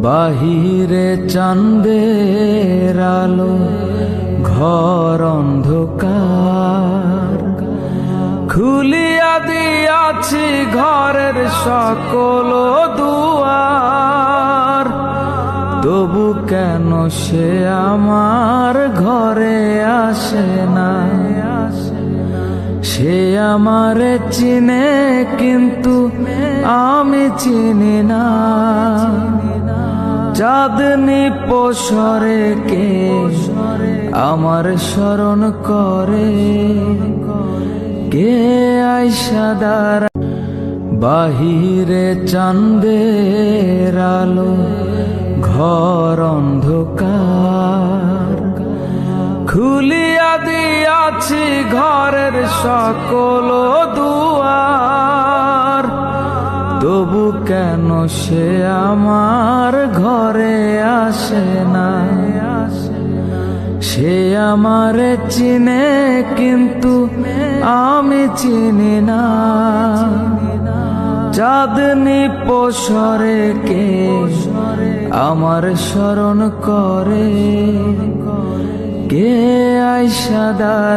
বাহিরে চাঁদের আলো, ঘর অন্ধকার। খুলিয়া দিয়াছি ঘরের সকল দুয়ার, তবু কেন সে আমার ঘরে আসে না? সে আমারে চিনে কিন্তু আমি চিনি না। চাঁদনি পোষরে কে আমার স্মরণ করে, কে আইসা দাঁড়া। বাহিরে চাঁদের আলো, ঘর অন্ধকার। খুলিয়া দিয়াছি ঘরের সকল দুয়ার, তবু কেন সে আমার ঘরে আসে না? সে আমারে চিনে কিন্তু আমি চিনি না। চাঁদনি পোষরে কে আমার স্মরণ করে, কে আইসা দাঁড়া।